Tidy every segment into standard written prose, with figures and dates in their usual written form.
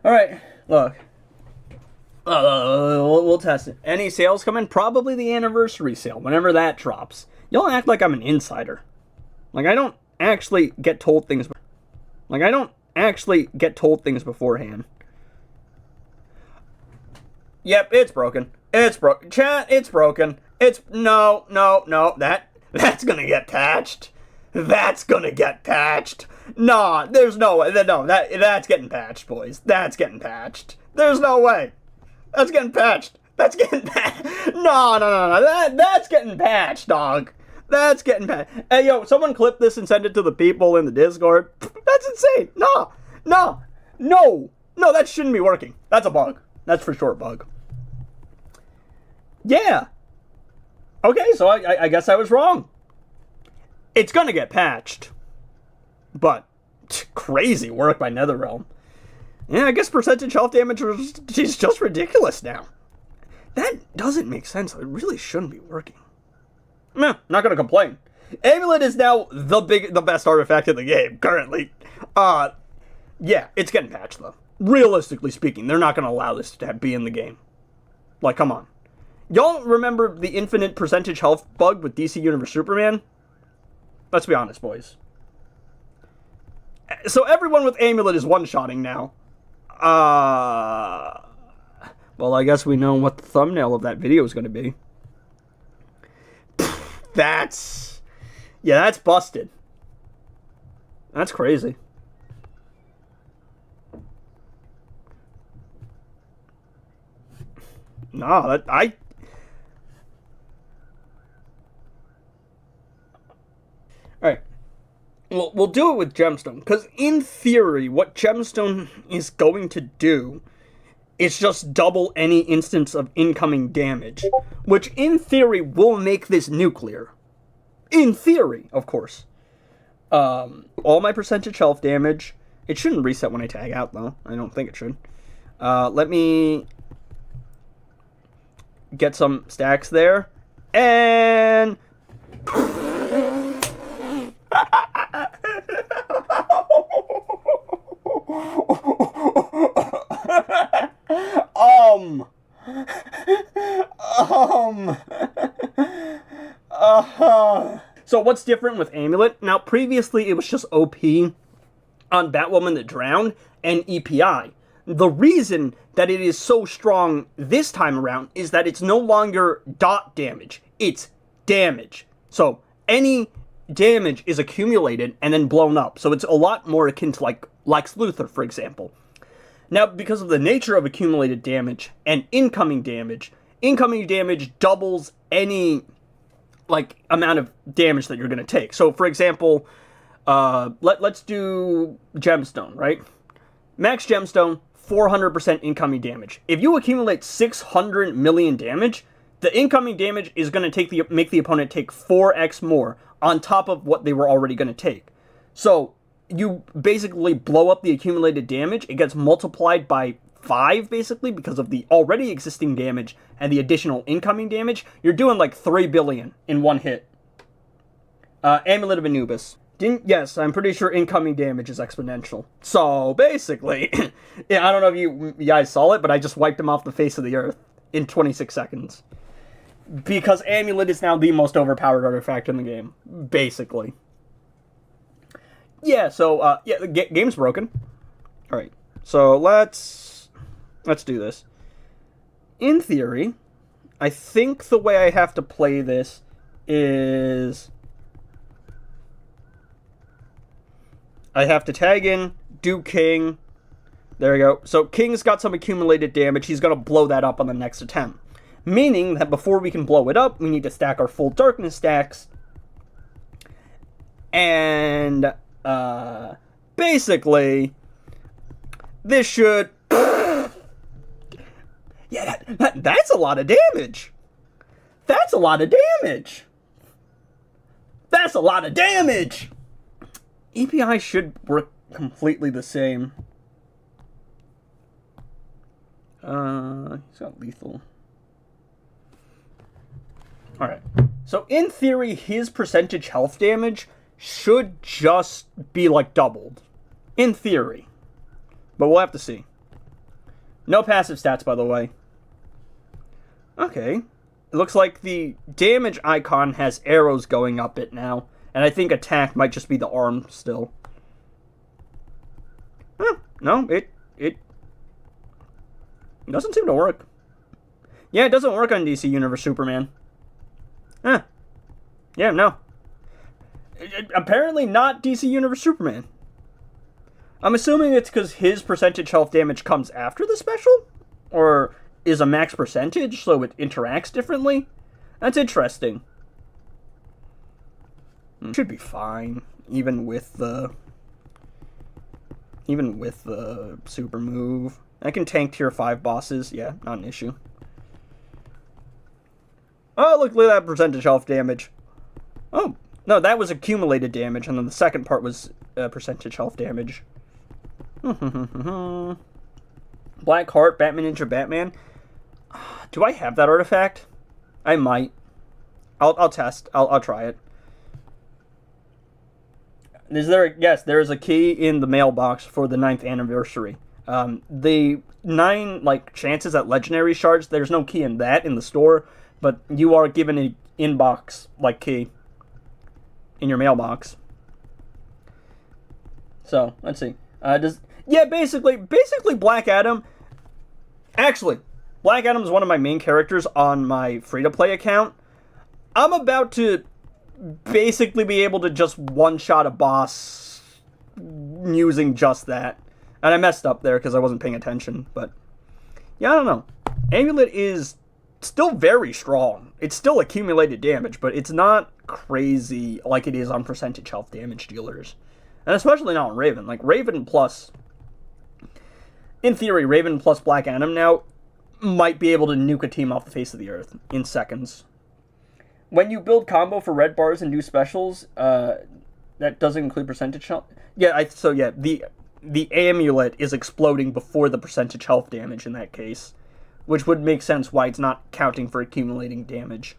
Alright, look. We'll test it. Any sales come in? Probably the anniversary sale, whenever that drops. Y'all act like I'm an insider. Like, I don't actually get told things. Like, I don't actually get told things beforehand. Yep, it's broken. It's broken. Chat, it's broken. It's... No. That's gonna get patched. That's gonna get patched. Nah, there's no way. No, that's getting patched, boys. That's getting patched. There's no way. That's getting patched. That's getting patched. No. That's getting patched, dog. That's getting patched. Hey, yo, someone clip this and send it to the people in the Discord. That's insane. No, that shouldn't be working. That's a bug. That's for sure a bug. Yeah. Okay, so I guess I was wrong. It's gonna get patched. But, crazy work by NetherRealm. Yeah, I guess percentage health damage is just ridiculous now. That doesn't make sense. It really shouldn't be working. Meh, not gonna complain. Amulet is now the best artifact in the game, currently. Yeah, it's getting patched, though. Realistically speaking, they're not gonna allow this to be in the game. Like, come on. Y'all remember the infinite percentage health bug with DC Universe Superman? Let's be honest, boys. So everyone with Amulet is one-shotting now. Well, I guess we know what the thumbnail of that video is going to be. That's busted. That's crazy. No, Alright. We'll do it with Gemstone, because in theory, what Gemstone is going to do is just double any instance of incoming damage, which in theory will make this nuclear. In theory, of course. All my percentage health damage. It shouldn't reset when I tag out, though. I don't think it should. Let me get some stacks there. And... So what's different with Amulet? Now, previously it was just OP on Batwoman that Drowned and EPI. The reason that it is so strong this time around is that it's no longer dot damage, it's damage. So any damage is accumulated and then blown up. So it's a lot more akin to like Lex Luthor, for example. Now, because of the nature of accumulated damage and incoming damage doubles any like amount of damage that you're going to take. So, for example, let's do Gemstone, right? Max Gemstone, 400% incoming damage. If you accumulate 600 million damage, the incoming damage is going to make the opponent take 4x more on top of what they were already going to take. So, you basically blow up the accumulated damage. It gets multiplied by 5, basically, because of the already existing damage and the additional incoming damage. You're doing like 3 billion in one hit. Amulet of Anubis. Yes, I'm pretty sure incoming damage is exponential. So, basically, yeah, I don't know if you guys saw it, but I just wiped him off the face of the earth in 26 seconds. Because Amulet is now the most overpowered artifact in the game, basically. Yeah, so, yeah, the game's broken. Alright, so let's do this. In theory, I think the way I have to play this is... I have to tag in, do King. There we go. So King's got some accumulated damage. He's going to blow that up on the next attempt. Meaning that before we can blow it up, we need to stack our full darkness stacks. And... basically, this should... yeah, that's a lot of damage. That's a lot of damage. That's a lot of damage. EPI should work completely the same. He's got lethal. Alright. So, in theory, his percentage health damage should just be, like, doubled. In theory. But we'll have to see. No passive stats, by the way. Okay. It looks like the damage icon has arrows going up it now. And I think attack might just be the arm still. Huh, no, it doesn't seem to work. Yeah, it doesn't work on DC Universe Superman. Huh. Yeah, no. Apparently not DC Universe Superman. I'm assuming it's because his percentage health damage comes after the special? Or is a max percentage, so it interacts differently? That's interesting. Should be fine, even with the super move. I can tank tier 5 bosses. Yeah, not an issue. Oh, look at that percentage health damage. Oh, no, that was accumulated damage, and then the second part was percentage health damage. Black Heart, Batman Ninja Batman. Do I have that artifact? I might. I'll test. I'll try it. Yes, there is a key in the mailbox for the 9th anniversary. The 9 chances at legendary shards, there's no key in that in the store, but you are given an inbox key in your mailbox. So let's see. Basically Black Adam. Actually, Black Adam is one of my main characters on my free-to-play account. I'm about to basically be able to just one-shot a boss using just that. And I messed up there because I wasn't paying attention. But, yeah, I don't know. Amulet is still very strong. It's still accumulated damage, but it's not crazy like it is on percentage health damage dealers. And especially not on Raven. Like, Raven plus... In theory, Raven plus Black Adam now might be able to nuke a team off the face of the earth in seconds. When you build combo for red bars and do specials, that doesn't include percentage health. Yeah, the amulet is exploding before the percentage health damage in that case, which would make sense why it's not counting for accumulating damage.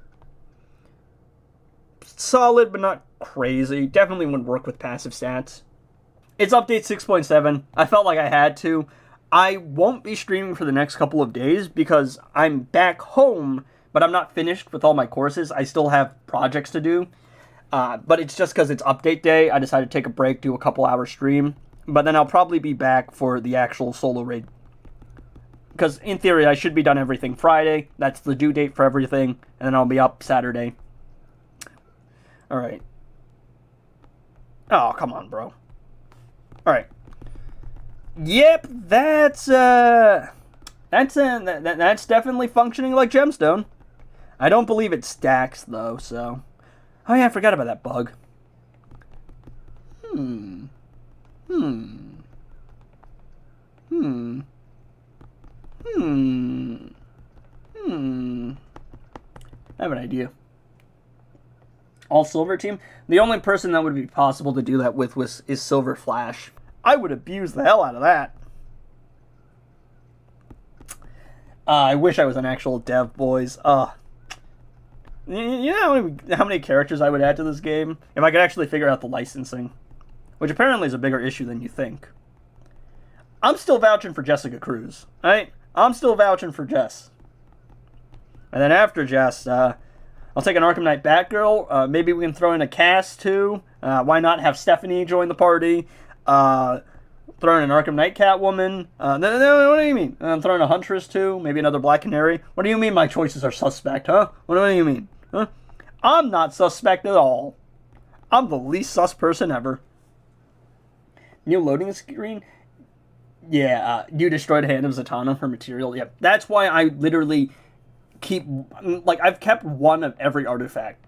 Solid, but not crazy. Definitely wouldn't work with passive stats. It's update 6.7. I felt like I had to. I won't be streaming for the next couple of days because I'm back home, but I'm not finished with all my courses. I still have projects to do. But it's just because it's update day. I decided to take a break, do a couple hour stream. But then I'll probably be back for the actual solo raid. Because in theory, I should be done everything Friday. That's the due date for everything. And then I'll be up Saturday. Alright. Oh, come on, bro. Alright. Yep, that's definitely functioning like Gemstone. I don't believe it stacks, though, so... Oh, yeah, I forgot about that bug. I have an idea. All Silver team? The only person that would be possible to do that with is Silver Flash. I would abuse the hell out of that. I wish I was an actual dev, boys. You know how many characters I would add to this game? If I could actually figure out the licensing. Which apparently is a bigger issue than you think. I'm still vouching for Jessica Cruz. Right? I'm still vouching for Jess. And then after Jess, I'll take an Arkham Knight Batgirl. Maybe we can throw in a cast too. Why not have Stephanie join the party? Throw in an Arkham Knight Catwoman. What do you mean? I'm throwing a Huntress too. Maybe another Black Canary. What do you mean my choices are suspect, huh? What do you mean? Huh? I'm not suspect at all. I'm the least sus person ever. New loading screen? Yeah, you destroyed Hand of Zatanna for material. Yeah, that's why I literally keep... I've kept one of every artifact.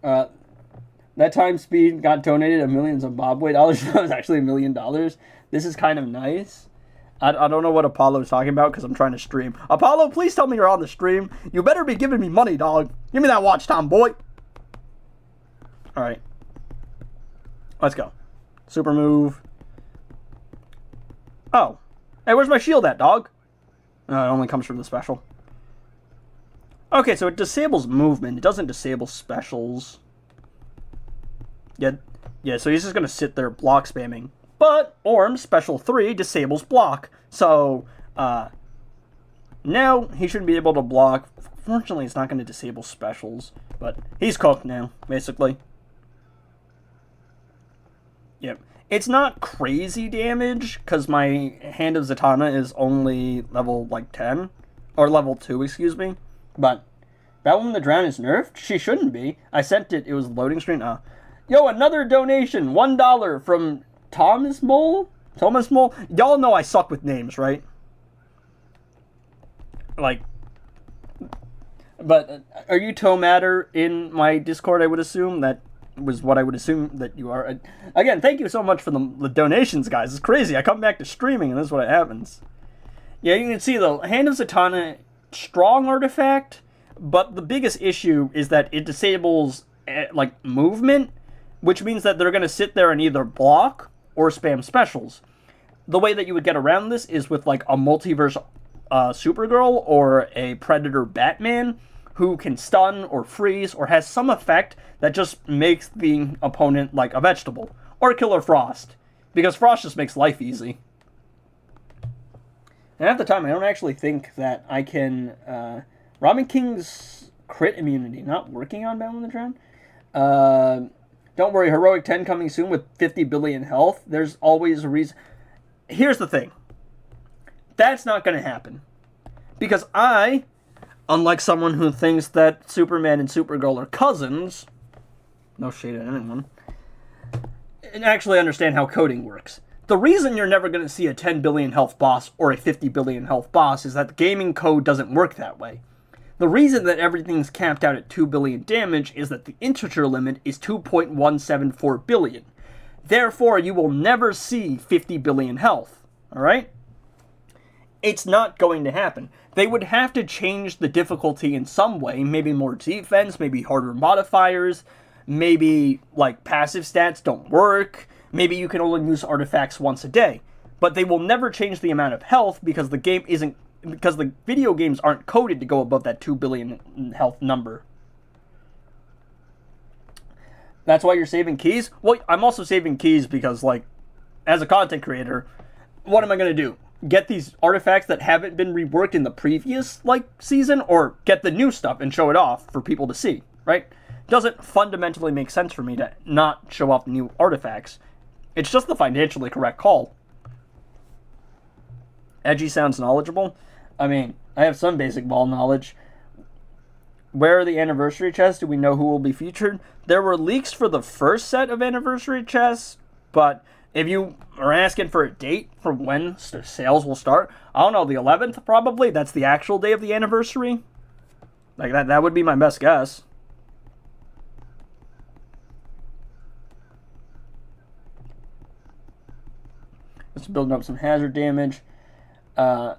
That time speed got donated $1 million Zimbabwe dollars. That was actually $1 million. This is kind of nice. I don't know what Apollo's talking about because I'm trying to stream. Apollo, please tell me you're on the stream. You better be giving me money, dog. Give me that watch time, boy. Alright. Let's go. Super move. Oh. Hey, where's my shield at, dog? It only comes from the special. Okay, so it disables movement. It doesn't disable specials. Yeah, so he's just going to sit there block spamming. But Orm Special 3 disables block. So, Now he should be able to block. Fortunately, it's not going to disable specials, but he's cooked now, basically. Yep. It's not crazy damage, because my Hand of Zatanna is only level, like, 10. Or level 2, excuse me. But Batwoman the Drown is nerfed? She shouldn't be. I sent it. It was loading screen. Yo, another donation. $1 from Thomas Mole? Thomas Mole? Y'all know I suck with names, right? Like... But are you Tomatter in my Discord, I would assume? That was what I would assume that you are. Again, thank you so much for the donations, guys. It's crazy. I come back to streaming, and this is what happens. Yeah, you can see the Hand of Zatanna, strong artifact, but the biggest issue is that it disables, like, movement, which means that they're going to sit there and either block or spam specials. The way that you would get around this is with, like, a multiverse Supergirl or a Predator Batman, who can stun or freeze or has some effect that just makes the opponent like a vegetable. Or Killer Frost, because Frost just makes life easy. And at the time, I don't actually think that I can... Robin King's crit immunity not working on Batman the Drown. Don't worry, Heroic 10 coming soon with 50 billion health. There's always a reason... Here's the thing. That's not going to happen. Because I... Unlike someone who thinks that Superman and Supergirl are cousins, no shade at anyone, and actually understand how coding works. The reason you're never going to see a 10 billion health boss or a 50 billion health boss is that the gaming code doesn't work that way. The reason that everything's capped out at 2 billion damage is that the integer limit is 2.174 billion. Therefore, you will never see 50 billion health, alright? It's not going to happen. They would have to change the difficulty in some way, maybe more defense, maybe harder modifiers, maybe, like, passive stats don't work, maybe you can only use artifacts once a day. But they will never change the amount of health because the game isn't, because the video games aren't coded to go above that 2 billion health number. That's why you're saving keys? Well, I'm also saving keys because, like, as a content creator, what am I going to do? Get these artifacts that haven't been reworked in the previous, like, season, or get the new stuff and show it off for people to see, right? Doesn't fundamentally make sense for me to not show off the new artifacts. It's just the financially correct call. Edgy sounds knowledgeable. I mean, I have some basic ball knowledge. Where are the anniversary chests? Do we know who will be featured? There were leaks for the first set of anniversary chests, but... If you are asking for a date for when sales will start, I don't know, the 11th probably? That's the actual day of the anniversary? Like, that would be my best guess. Let's build up some hazard damage. Well,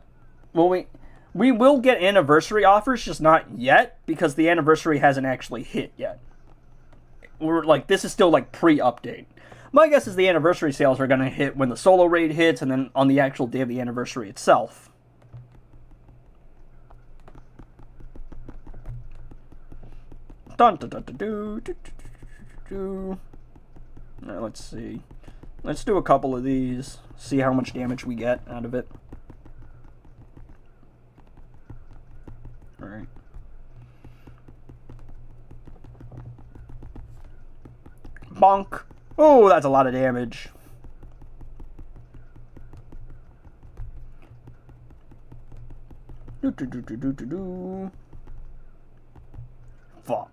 we will get anniversary offers, just not yet, because the anniversary hasn't actually hit yet. We're like, this is still like pre-update. My guess is the anniversary sales are going to hit when the solo raid hits, and then on the actual day of the anniversary itself. Dun, dun, dun, dun, dun, dun, dun, dun. Now, let's see. Let's do a couple of these, see how much damage we get out of it. Alright. Bonk. Oh, that's a lot of damage. Fuck.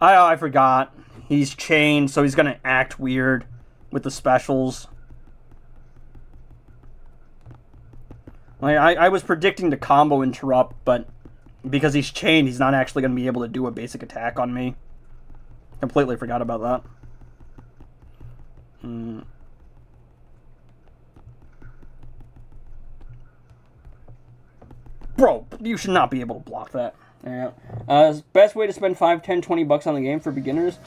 I forgot. He's chained, so he's gonna act weird with the specials. I was predicting the combo interrupt, but because he's chained, he's not actually gonna be able to do a basic attack on me. Completely forgot about that. Bro, you should not be able to block that. Yeah. Best way to spend 5, 10, 20 bucks on the game for beginners?